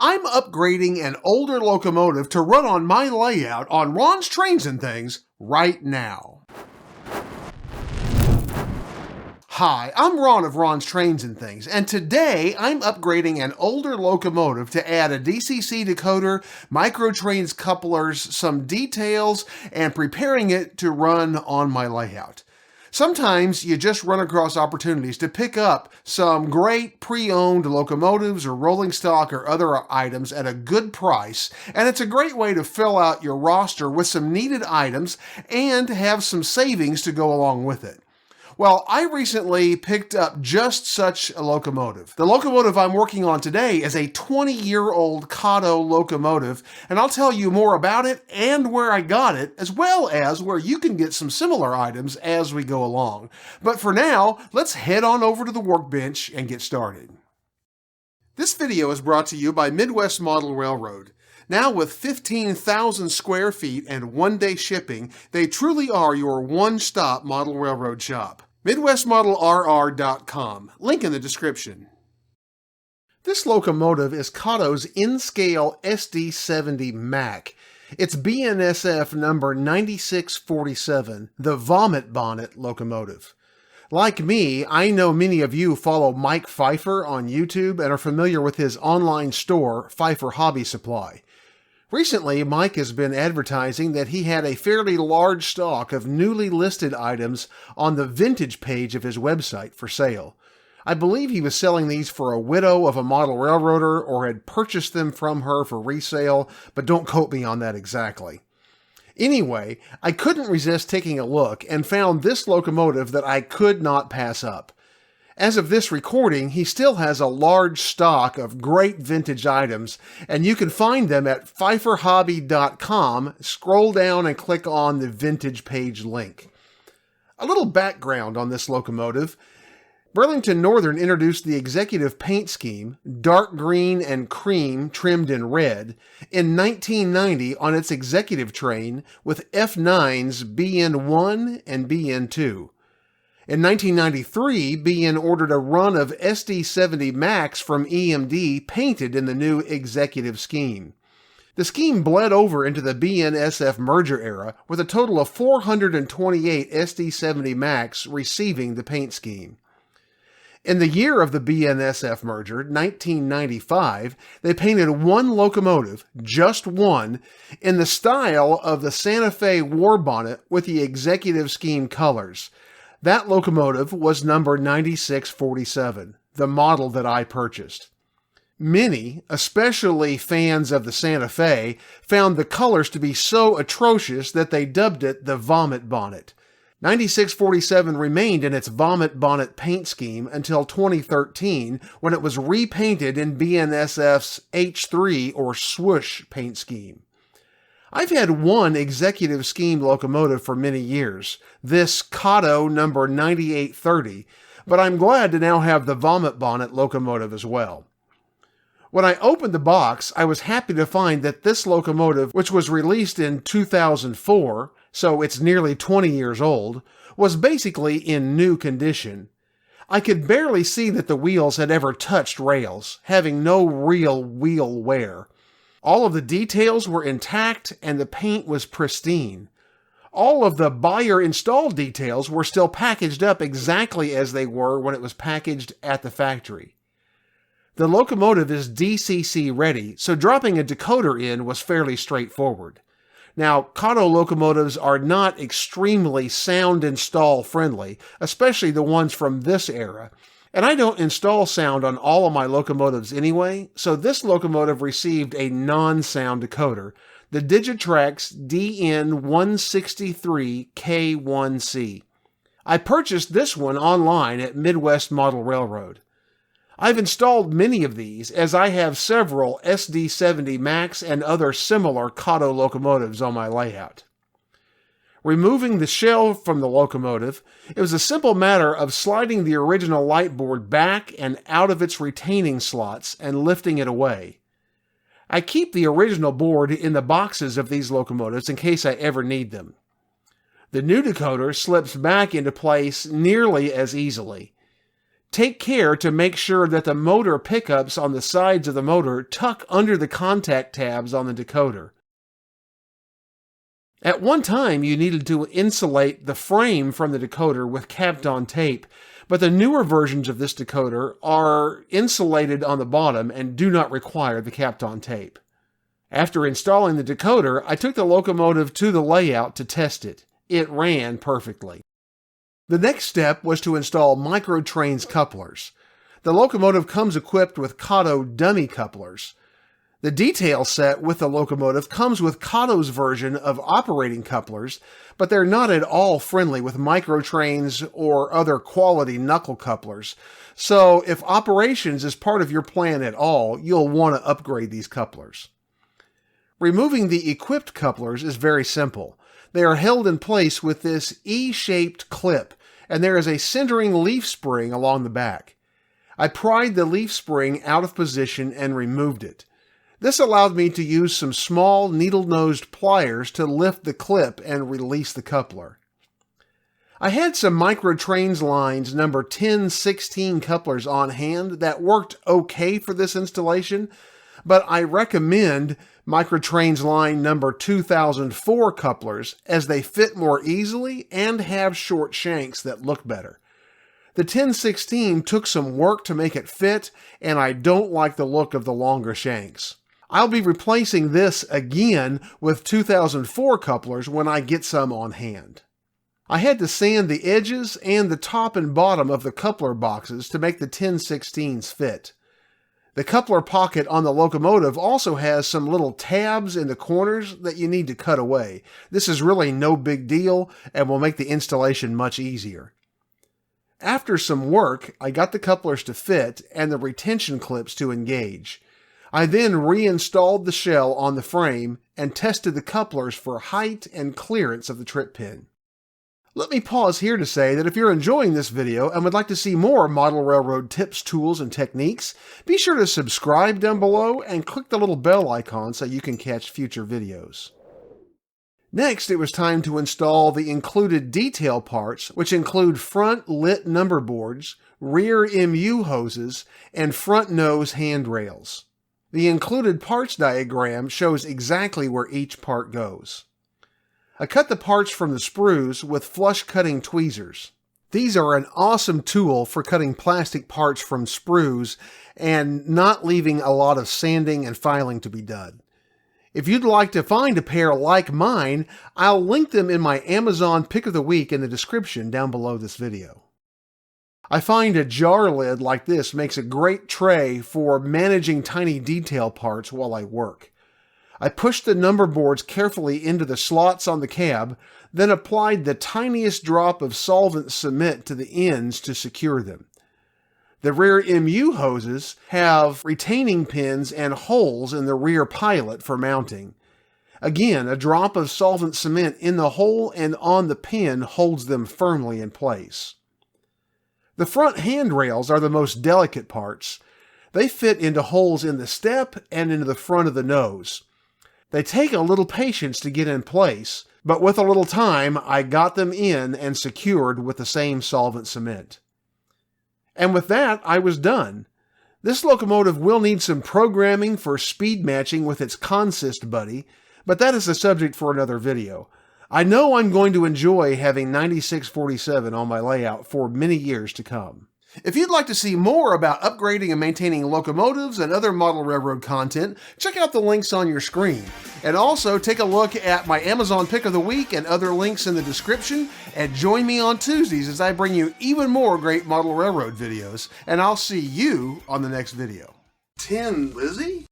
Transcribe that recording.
I'm upgrading an older locomotive to run on my layout on Ron's Trains and Things right now. Hi, I'm Ron of Ron's Trains and Things, and today I'm upgrading an older locomotive to add a DCC decoder, microtrains couplers, some details, and preparing it to run on my layout. Sometimes you just run across opportunities to pick up some great pre-owned locomotives or rolling stock or other items at a good price, and it's a great way to fill out your roster with some needed items and have some savings to go along with it. Well, I recently picked up just such a locomotive. The locomotive I'm working on today is a 20-year-old Kato locomotive, and I'll tell you more about it and where I got it, as well as where you can get some similar items as we go along. But for now, let's head on over to the workbench and get started. This video is brought to you by Midwest Model Railroad. Now with 15,000 square feet and one-day shipping, they truly are your one-stop model railroad shop. MidwestModelRR.com. Link in the description. This locomotive is Kato's N-Scale SD70 Mac. It's BNSF number 9647, the Vomit Bonnet locomotive. Like me, I know many of you follow Mike Pfeiffer on YouTube and are familiar with his online store, Pfeiffer Hobby Supply. Recently, Mike has been advertising that he had a fairly large stock of newly listed items on the vintage page of his website for sale. I believe he was selling these for a widow of a model railroader or had purchased them from her for resale, but don't quote me on that exactly. Anyway, I couldn't resist taking a look and found this locomotive that I could not pass up. As of this recording, he still has a large stock of great vintage items, and you can find them at PfeifferHobby.com. Scroll down and click on the vintage page link. A little background on this locomotive. Burlington Northern introduced the executive paint scheme, dark green and cream trimmed in red, in 1990 on its executive train with F9's BN1 and BN2. In 1993, BN ordered a run of SD70 Max from EMD painted in the new executive scheme. The scheme bled over into the BNSF merger era, with a total of 428 SD70 Max receiving the paint scheme. In the year of the BNSF merger, 1995, they painted one locomotive, just one, in the style of the Santa Fe War Bonnet with the executive scheme colors. That locomotive was number 9647, the model that I purchased. Many, especially fans of the Santa Fe, found the colors to be so atrocious that they dubbed it the Vomit Bonnet. 9647 remained in its Vomit Bonnet paint scheme until 2013, when it was repainted in BNSF's H3 or Swoosh paint scheme. I've had one executive scheme locomotive for many years, this Kato number 9830, but I'm glad to now have the Vomit Bonnet locomotive as well. When I opened the box, I was happy to find that this locomotive, which was released in 2004, so it's nearly 20 years old, was basically in new condition. I could barely see that the wheels had ever touched rails, having no real wheel wear. All of the details were intact and the paint was pristine. All of the buyer-installed details were still packaged up exactly as they were when it was packaged at the factory. The locomotive is DCC ready, so dropping a decoder in was fairly straightforward. Now, Kato locomotives are not extremely sound install friendly, especially the ones from this era. And I don't install sound on all of my locomotives anyway, so this locomotive received a non-sound decoder, the Digitrax DN163K1C. I purchased this one online at Midwest Model Railroad. I've installed many of these, as I have several SD70 Max and other similar Kato locomotives on my layout. Removing the shell from the locomotive, it was a simple matter of sliding the original light board back and out of its retaining slots and lifting it away. I keep the original board in the boxes of these locomotives in case I ever need them. The new decoder slips back into place nearly as easily. Take care to make sure that the motor pickups on the sides of the motor tuck under the contact tabs on the decoder. At one time, you needed to insulate the frame from the decoder with capped-on tape, but the newer versions of this decoder are insulated on the bottom and do not require the capped-on tape. After installing the decoder, I took the Locomotive to the layout to test it. It ran perfectly. The next step was to install Microtrains couplers. The Locomotive comes equipped with Kato dummy couplers. The detail set with the Locomotive comes with Kato's version of operating couplers, but they're not at all friendly with Microtrains or other quality knuckle couplers. So if operations is part of your plan at all, you'll want to upgrade these couplers. Removing the equipped couplers is very simple. They are held in place with this E-shaped clip, and there is a centering leaf spring along the back. I pried the leaf spring out of position and removed it. This allowed me to use some small needle-nosed pliers to lift the clip and release the coupler. I had some Microtrains lines number 1016 couplers on hand that worked okay for this installation, but I recommend Microtrains line number 2004 couplers as they fit more easily and have short shanks that look better. The 1016 took some work to make it fit, and I don't like the look of the longer shanks. I'll be replacing this again with 2004 couplers when I get some on hand. I had to sand the edges and the top and bottom of the coupler boxes to make the 1016s fit. The coupler pocket on the Locomotive also has some little tabs in the corners that you need to cut away. This is really no big deal and will make the installation much easier. After some work, I got the couplers to fit and the retention clips to engage. I then reinstalled the shell on the frame and tested the couplers for height and clearance of the trip pin. Let me pause here to say that if you're enjoying this video and would like to see more model railroad tips, tools, and techniques, be sure to subscribe down below and click the little bell icon so you can catch future videos. Next, it was time to install the included detail parts, which include front lit number boards, rear MU hoses, and front nose handrails. The included parts diagram shows exactly where each part goes. I cut the parts from the sprues with flush cutting tweezers. These are an awesome tool for cutting plastic parts from sprues and not leaving a lot of sanding and filing to be done. If you'd like to find a pair like mine, I'll link them in my Amazon Pick of the Week in the description down below this video. I find a jar lid like this makes a great tray for managing tiny detail parts while I work. I pushed the number boards carefully into the slots on the cab, then applied the tiniest drop of solvent cement to the ends to secure them. The rear MU hoses have retaining pins and holes in the rear pilot for mounting. Again, a drop of solvent cement in the hole and on the pin holds them firmly in place. The front handrails are the most delicate parts. They fit into holes in the step and into the front of the nose. They take a little patience to get in place, but with a little time, I got them in and secured with the same solvent cement. And with that, I was done. This Locomotive will need some programming for speed matching with its consist buddy, but that is a subject for another video. I know I'm going to enjoy having 9647 on my layout for many years to come. If you'd like to see more about upgrading and maintaining locomotives and other model railroad content, check out the links on your screen. And also take a look at my Amazon Pick of the Week and other links in the description, and join me on Tuesdays as I bring you even more great model railroad videos, and I'll see you on the next video. 10, Lizzie?